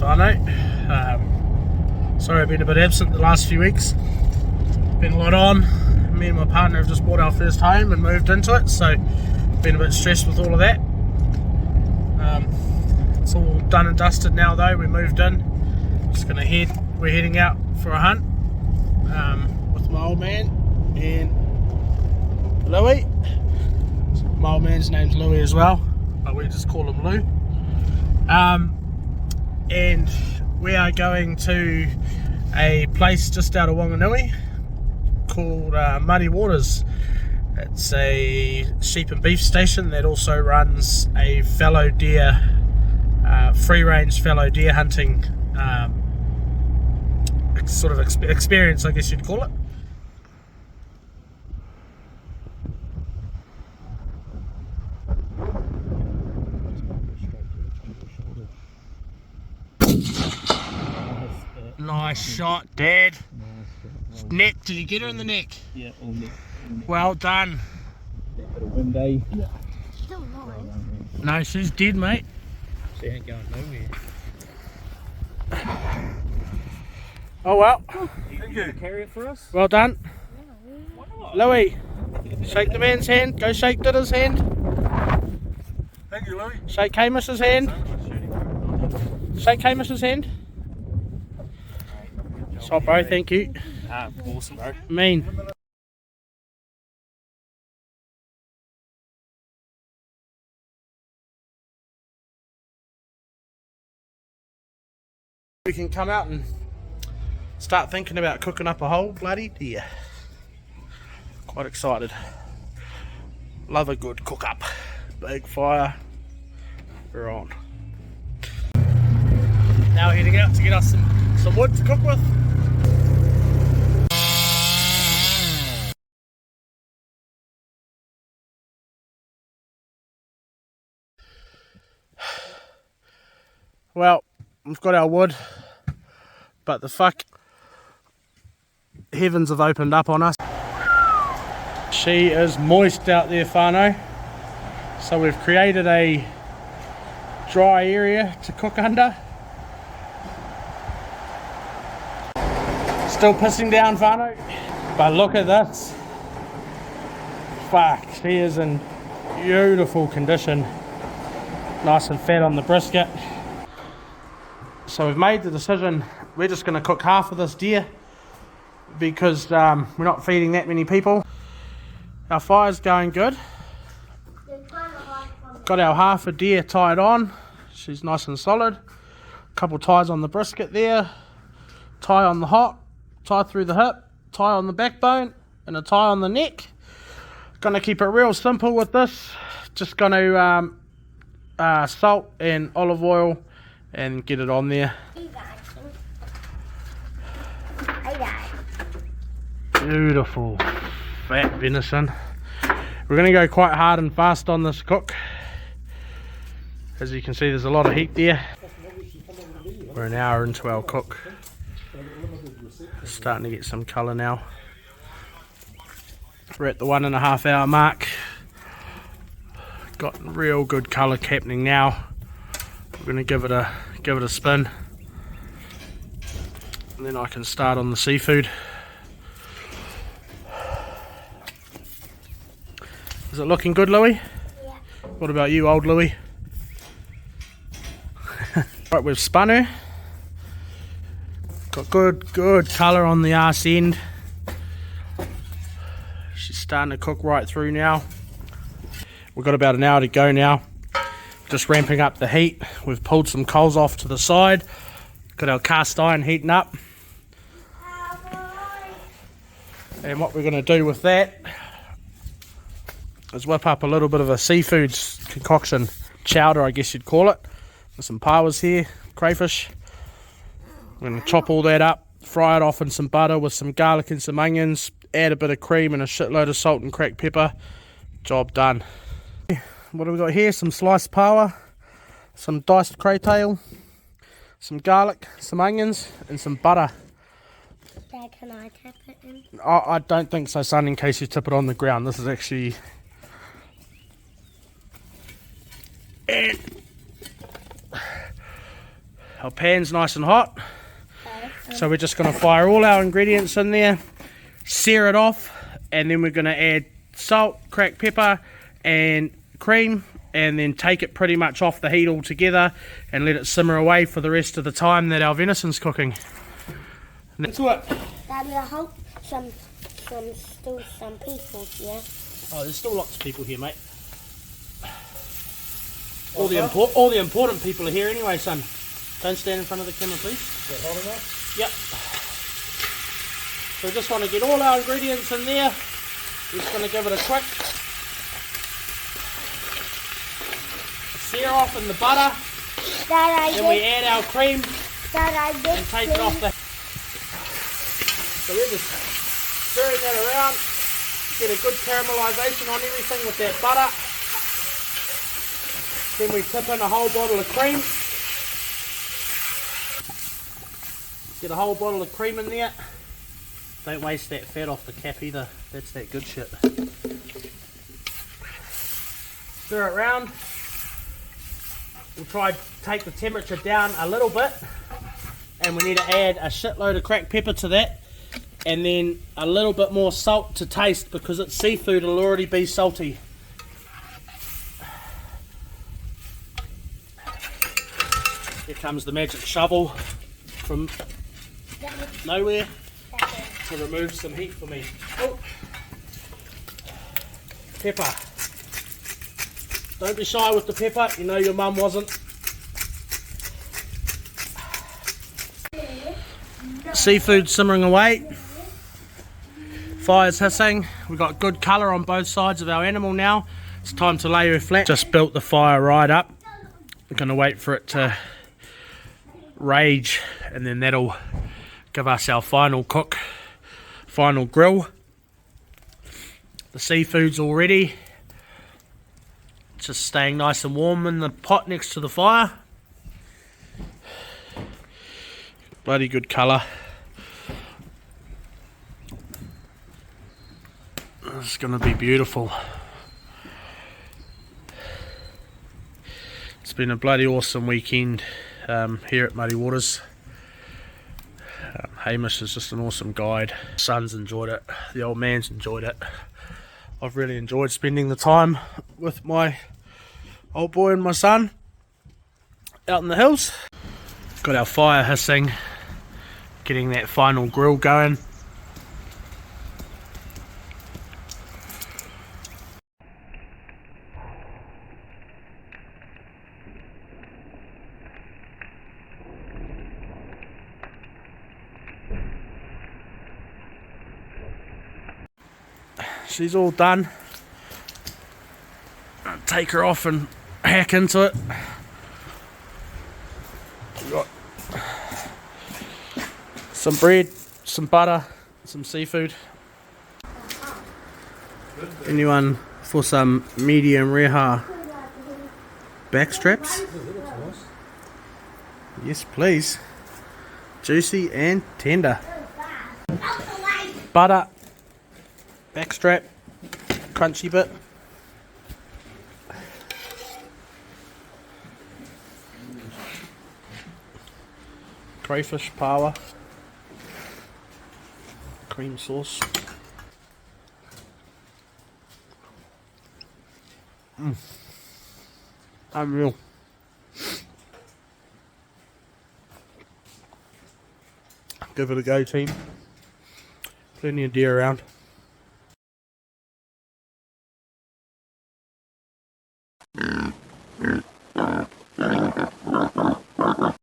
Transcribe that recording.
whānau. Sorry I've been a bit absent the last few weeks. Been a lot on. Me and my partner have just bought our first home and moved into it, so been a bit stressed with all of that. It's all done and dusted now though. We moved in. We're heading out for a hunt with my old man and Louie. My old man's name's Louie as well, but we just call him Lou. And we are going to a place just out of Wanganui called Muddy Waters. It's a sheep and beef station that also runs a fallow deer, free range fallow deer hunting sort of experience, I guess you'd call it. Nice shot, Dad. Neck, did you get her in the neck? Yeah, all neck. Well done. That bit of wind, eh? Yeah. Still alive. No, she's dead, mate. She ain't going nowhere. Oh well. Thank you. Carry it for us? Well done. Why not? Louie, shake the man's hand. Go shake Didder's hand. Thank you, Louie. Shake Hamish's hand. Shake Hamish's hand. Shot, bro, thank you. Awesome, bro. Mean. We can come out and start thinking about cooking up a whole bloody deer. Quite excited. Love a good cook up. Big fire. We're on. Now we're heading out to get us some wood to cook with. Well, we've got our wood, but the heavens have opened up on us. She is moist out there, whānau. So we've created a dry area to cook under. Still pissing down, whānau, but look at this. Fuck, she is in beautiful condition. Nice and fat on the brisket. So we've made the decision, we're just going to cook half of this deer because we're not feeding that many people. Our fire's going good. Got our half a deer tied on. She's nice and solid. A couple ties on the brisket there. Tie on the hot, tie through the hip, tie on the backbone, and a tie on the neck. Gonna keep it real simple with this. Just gonna salt and olive oil and get it on there. Beautiful fat venison. We're going to go quite hard and fast on this cook. As you can see, there's a lot of heat there. We're an hour into our cook. Starting to get some colour now. We're at the 1.5 hour mark. Got real good colour happening now. We're going to give it a spin, and then I can start on the seafood. Is it looking good, Louie? Yeah. What about you, old Louie? Right, we've spun her. Got good colour on the arse end. She's starting to cook right through now. We've got about an hour to go now. Just ramping up the heat. We've pulled some coals off to the side. Got our cast iron heating up. And what we're going to do with that is whip up a little bit of a seafood concoction, chowder I guess you'd call it. With some pawas here, crayfish. We're going to chop all that up, fry it off in some butter with some garlic and some onions, add a bit of cream and a shitload of salt and cracked pepper. Job done. What do we got here? Some sliced pawa, some diced craytail, some garlic, some onions and some butter. Dad, can I tip it in? I don't think so, son, in case you tip it on the ground. This is actually... And Our pan's nice and hot. Okay. So we're just going to fire all our ingredients in there, sear it off, and then we're going to add salt, cracked pepper, and cream, and then take it pretty much off the heat altogether and let it simmer away for the rest of the time that our venison's cooking. Into it. Daddy, I hope still some people here. Oh, there's still lots of people here, mate. All the important people are here anyway, son. Don't stand in front of the camera, please. Is that hot enough? Yep. So we just want to get all our ingredients in there. We're just going to give it a quick sear off in the butter. Then we add our cream and take it off the... So we're just stirring that around. Get a good caramelisation on everything with that butter. Then we tip in a whole bottle of cream. Get a whole bottle of cream in there. Don't waste that fat off the cap either. That's that good shit. Stir it round. We'll try to take the temperature down a little bit. And we need to add a shitload of cracked pepper to that. And then a little bit more salt to taste, because it's seafood, it'll already be salty. Here comes the magic shovel from nowhere to remove some heat for me. Oh. Pepper. Don't be shy with the pepper, you know your mum wasn't. Seafood simmering away. Fire's hissing. We've got good colour on both sides of our animal now. It's time to lay her flat. Just built the fire right up. We're going to wait for it to rage, and then that'll give us our final cook, final grill. The seafood's all ready. Just staying nice and warm in the pot next to the fire. Bloody good colour. It's going to be beautiful. It's been a bloody awesome weekend here at Muddy Waters. Hamish is just an awesome guide. Son's enjoyed it. The old man's enjoyed it. I've really enjoyed spending the time with my old boy and my son out in the hills. Got our fire hissing, getting that final grill going. She's all done. I'll take her off and hack into it. We've got some bread, some butter, some seafood. Anyone for some medium rare back straps? Yes, please. Juicy and tender. Butter. Backstrap, crunchy bit. Crayfish power. Cream sauce. Unreal. Give it a go, team. Plenty of deer around.